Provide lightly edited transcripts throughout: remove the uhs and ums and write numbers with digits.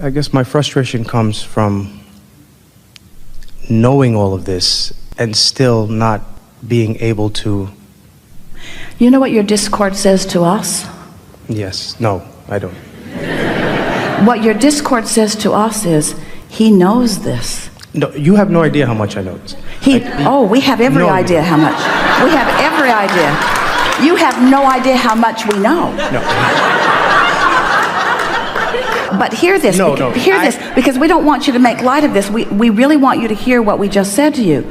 I guess my frustration comes from knowing all of this and still not being able to. You know what your discord says to us? Yes. No, I don't. What your discord says to us is, he knows this. No, you have no idea how much I know this. We have every idea how much. We have every idea. You have no idea how much we know. No. But hear this, because we don't want you to make light of this. We really want you to hear what we just said to you.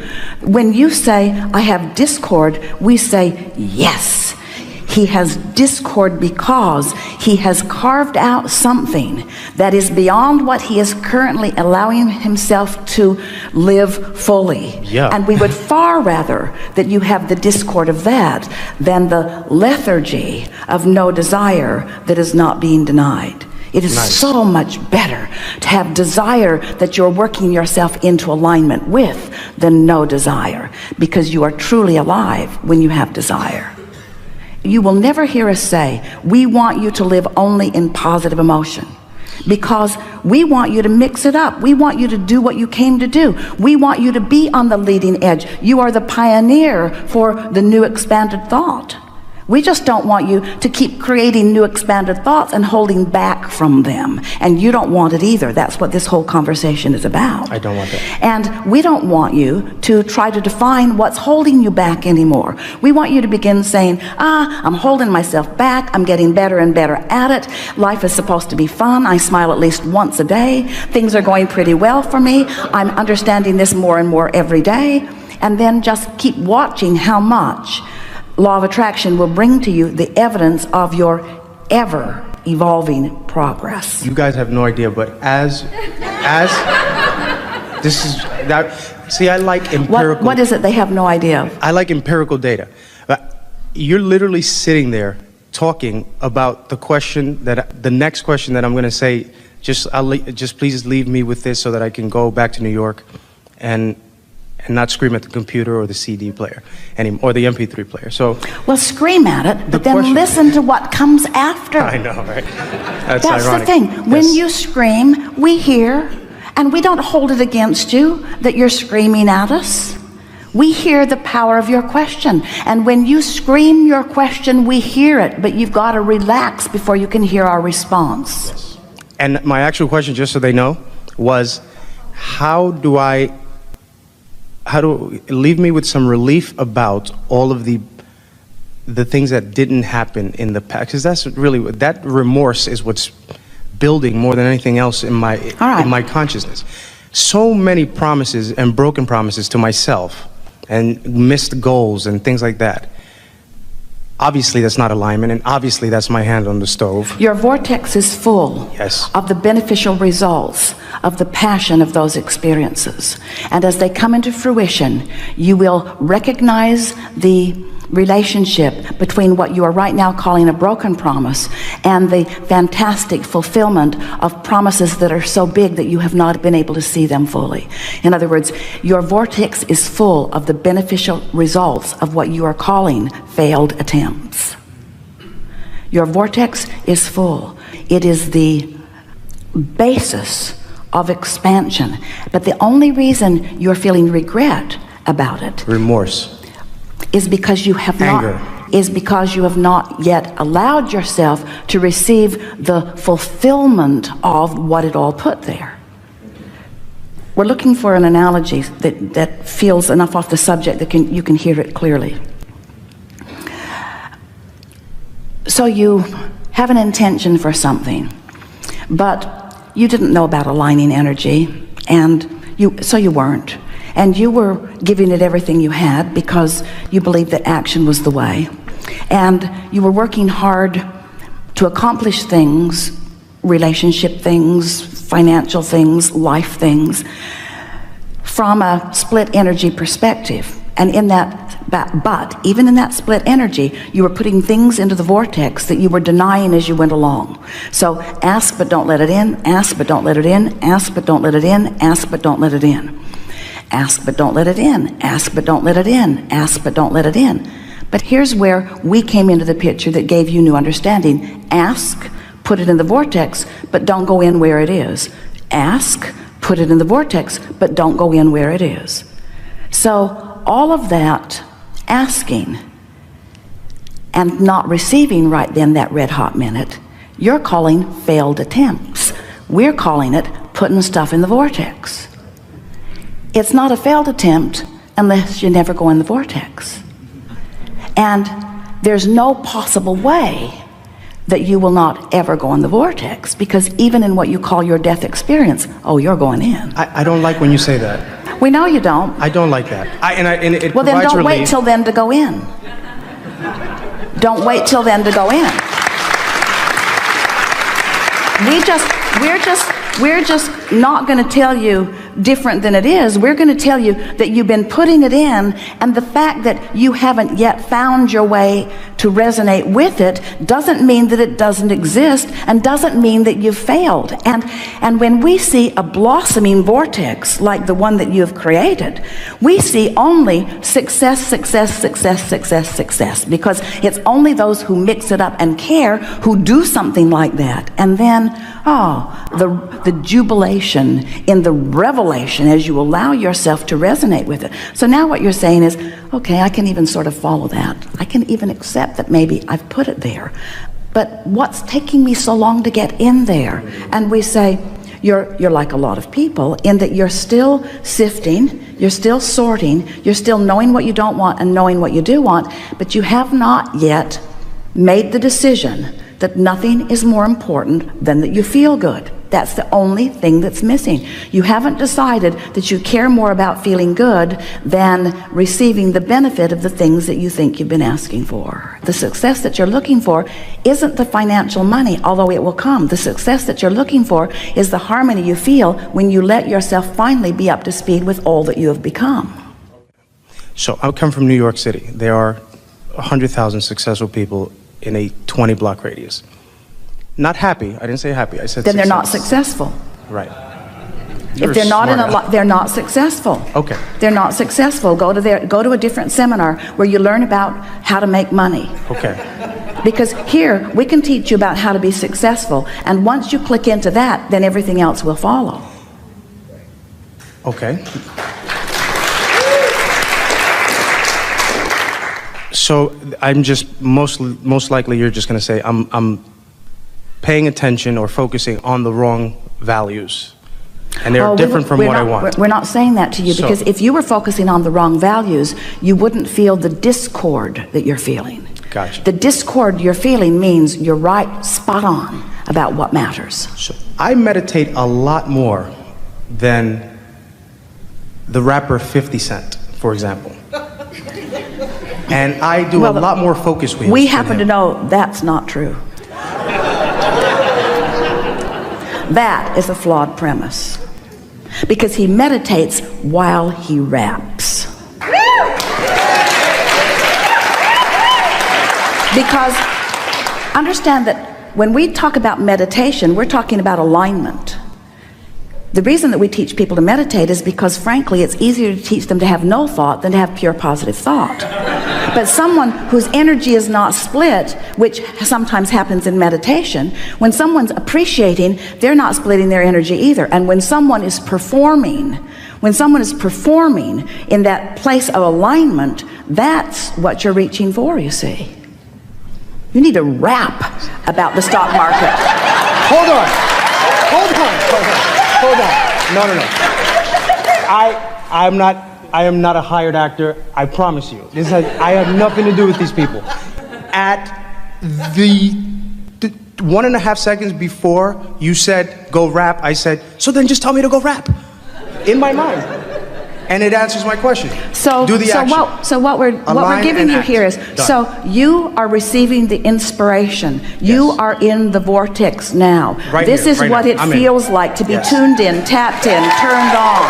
When you say, I have discord, we say, yes. He has discord because he has carved out something that is beyond what he is currently allowing himself to live fully. Yeah. And we would far rather that you have the discord of that than the lethargy of no desire that is not being denied. It is so much better to have desire that you're working yourself into alignment with than no desire, because you are truly alive when you have desire. You will never hear us say, we want you to live only in positive emotion, because we want you to mix it up. We want you to do what you came to do. We want you to be on the leading edge. You are the pioneer for the new expanded thought. We just don't want you to keep creating new expanded thoughts and holding back from them. And you don't want it either. That's what this whole conversation is about. I don't want that. And we don't want you to try to define what's holding you back anymore. We want you to begin saying, I'm holding myself back. I'm getting better and better at it. Life is supposed to be fun. I smile at least once a day. Things are going pretty well for me. I'm understanding this more and more every day. And then just keep watching how much law of attraction will bring to you the evidence of your ever evolving progress. You guys have no idea, but as this is that. See, I like empirical. What is it they have no idea of? I like empirical data. You're literally sitting there talking about the next question that I'm going to say. Just please leave me with this so that I can go back to New York and not scream at the computer or the CD player or the MP3 player. So, well, scream at it, but then listen to what comes after. I know, right? That's the ironic. thing. When you scream, we hear, and we don't hold it against you that you're screaming at us. We hear the power of your question. And when you scream your question, we hear it, but you've got to relax before you can hear our response. Yes. And my actual question, just so they know, was how do leave me with some relief about all of the things that didn't happen in the past, because that's really that remorse is what's building more than anything else in my consciousness. So many promises and broken promises to myself and missed goals and things like that. Obviously that's not alignment, and obviously that's my hand on the stove. Your vortex is full of the beneficial results of the passion of those experiences. And as they come into fruition, you will recognize the relationship between what you are right now calling a broken promise and the fantastic fulfillment of promises that are so big that you have not been able to see them fully. In other words, your vortex is full of the beneficial results of what you are calling failed attempts. Your vortex is full. It is the basis of expansion. But the only reason you're feeling regret about it, remorse, is because you have not yet allowed yourself to receive the fulfillment of what it all put there. We're looking for an analogy that feels enough off the subject that you can hear it clearly. So you have an intention for something, but you didn't know about aligning energy, and so you weren't. And you were giving it everything you had because you believed that action was the way. And you were working hard to accomplish things, relationship things, financial things, life things, from a split energy perspective. And even in that split energy, you were putting things into the vortex that you were denying as you went along. So ask but don't let it in, ask but don't let it in, ask but don't let it in, ask but don't let it in. Ask but don't let it in, ask but don't let it in, ask but don't let it in. But here's where we came into the picture that gave you new understanding. Ask put it in the vortex, but don't go in where it is. Ask, put it in the vortex, but don't go in where it is. So all of that asking and not receiving right then that red hot minute, you're calling failed attempts. We're calling it putting stuff in the vortex. It's not a failed attempt unless you never go in the vortex. And there's no possible way that you will not ever go in the vortex, because even in what you call your death experience, oh, you're going in. I don't like when you say that. We know you don't. I don't like that. And it well, then provides don't relief. wait till then to go in. Don't wait till then to go in. We're just not going to tell you different than it is. We're going to tell you that you've been putting it in, and the fact that you haven't yet found your way to resonate with it doesn't mean that it doesn't exist, and doesn't mean that you've failed. And when we see a blossoming vortex like the one that you've created, we see only success, success, success, success, success, because it's only those who mix it up and care who do something like that. And then, the jubilation in the revelation as you allow yourself to resonate with it. So now what you're saying is, okay, I can even sort of follow that. I can even accept that maybe I've put it there. But what's taking me so long to get in there? And we say, you're like a lot of people in that you're still sifting, you're still sorting, you're still knowing what you don't want and knowing what you do want, but you have not yet made the decision that nothing is more important than that you feel good. That's the only thing that's missing. You haven't decided that you care more about feeling good than receiving the benefit of the things that you think you've been asking for. The success that you're looking for isn't the financial money, although it will come. The success that you're looking for is the harmony you feel when you let yourself finally be up to speed with all that you have become. So I come from New York City. There are 100,000 successful people in a 20-block radius. Not happy. I didn't say happy. I said then success. They're not successful. Right. If they're not in they're not successful. Okay. They're not successful. Go to a different seminar where you learn about how to make money. Okay. Because here we can teach you about how to be successful, and once you click into that, then everything else will follow. Okay. So I'm just most likely you're just going to say I'm paying attention or focusing on the wrong values, and they're different from what I want. We're not saying that to you, because if you were focusing on the wrong values, you wouldn't feel the discord that you're feeling. Gotcha. The discord you're feeling means you're right, spot on about what matters. So I meditate a lot more than the rapper 50 Cent, for example. And I do a lot more focus wheels. We happen to know that's not true. That is a flawed premise, because he meditates while he raps. Because understand that when we talk about meditation, we're talking about alignment. The reason that we teach people to meditate is because, frankly, it's easier to teach them to have no thought than to have pure positive thought. But someone whose energy is not split, which sometimes happens in meditation, when someone's appreciating, they're not splitting their energy either. And when someone is performing in that place of alignment, that's what you're reaching for, you see. You need to rap about the stock market. Hold on. No. I am not a hired actor. I promise you. I have nothing to do with these people. At the 1.5 seconds before you said go rap, I said, so then just tell me to go rap. In my mind. And it answers my question. Do the action. What we're giving you here is, so you are receiving the inspiration. You are in the vortex now. This is what it feels like to be tuned in, tapped in, turned on.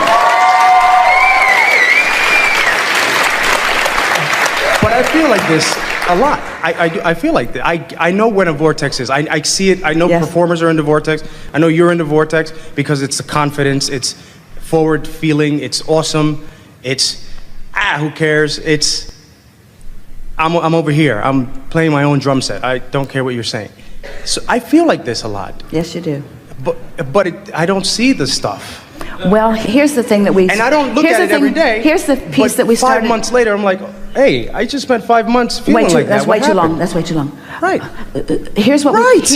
But I feel like this a lot. I feel like that. I know when a vortex is. I see it. I know performers are in the vortex. I know you're in the vortex because it's the confidence. It's forward feeling. It's awesome. It's who cares? I'm over here. I'm playing my own drum set. I don't care what you're saying. So I feel like this a lot. Yes, you do. But I don't see the stuff. Well, here's the thing that we... And I don't look at it every day. Here's the piece that we started... 5 months later, I'm like, hey, I just spent 5 months feeling like that. That's way too long. That's way too long. Right. Here's what right.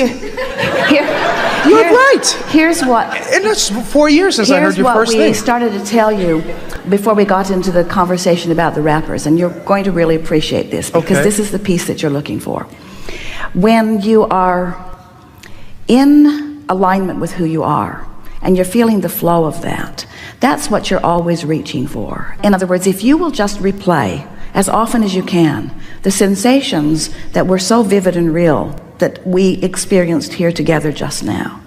You're right. Here's what... And it's 4 years since I heard your first thing. Here's what we started to tell you before we got into the conversation about the rappers, and you're going to really appreciate this, because this is the piece that you're looking for. When you are in alignment with who you are, and you're feeling the flow of that, that's what you're always reaching for. In other words, if you will just replay as often as you can the sensations that were so vivid and real that we experienced here together just now,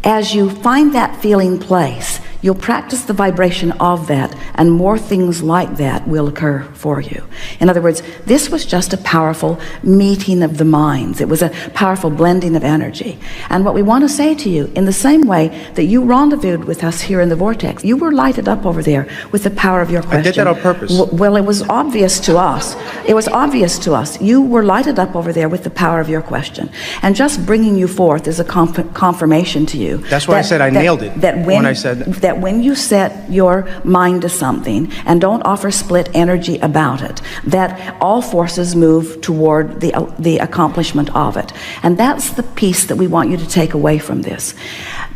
as you find that feeling place, you'll practice the vibration of that, and more things like that will occur for you. In other words, this was just a powerful meeting of the minds. It was a powerful blending of energy. And what we want to say to you, in the same way that you rendezvoused with us here in the vortex, you were lighted up over there with the power of your question. I did that on purpose. Well, it was obvious to us. It was obvious to us. You were lighted up over there with the power of your question. And just bringing you forth is a confirmation to you. That's why I said I nailed it when I said that when you set your mind to something and don't offer split energy about it, that all forces move toward the accomplishment of it. And that's the piece that we want you to take away from this.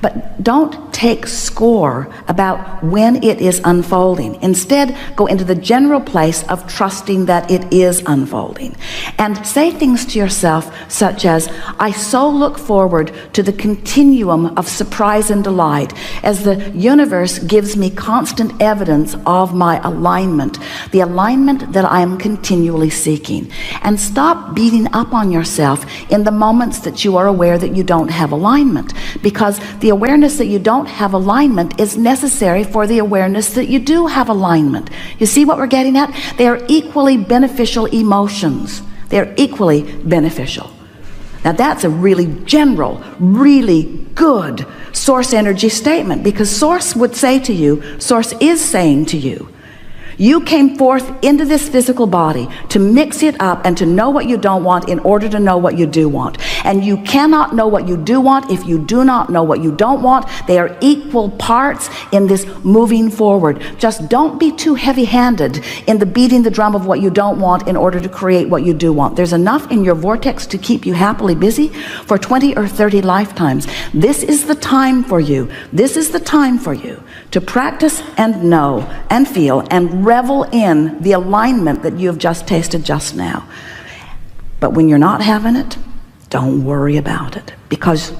But don't take score about when it is unfolding. Instead, go into the general place of trusting that it is unfolding. And say things to yourself such as, I so look forward to the continuum of surprise and delight as the universe gives me constant evidence of my alignment, the alignment that I am continually seeking. And stop beating up on yourself in the moments that you are aware that you don't have alignment, because the awareness that you don't have alignment is necessary for the awareness that you do have alignment. You see what we're getting at? They are equally beneficial emotions. They're equally beneficial. Now that's a really general, really good source energy statement, because source would say to you, source is saying to you, you came forth into this physical body to mix it up and to know what you don't want in order to know what you do want. And you cannot know what you do want if you do not know what you don't want. They are equal parts in this moving forward. Just don't be too heavy-handed in the beating the drum of what you don't want in order to create what you do want. There's enough in your vortex to keep you happily busy for 20 or 30 lifetimes. This is the time for you. This is the time for you to practice and know and feel and revel in the alignment that you have just tasted just now. But when you're not having it, don't worry about it, because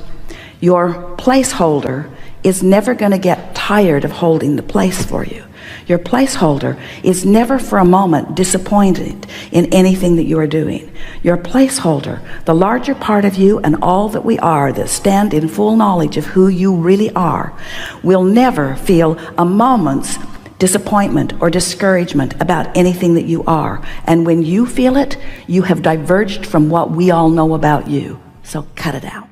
your placeholder is never going to get tired of holding the place for you. Your placeholder is never for a moment disappointed in anything that you are doing. Your placeholder, the larger part of you and all that we are that stand in full knowledge of who you really are, will never feel a moment's disappointment or discouragement about anything that you are. And when you feel it, you have diverged from what we all know about you. So cut it out.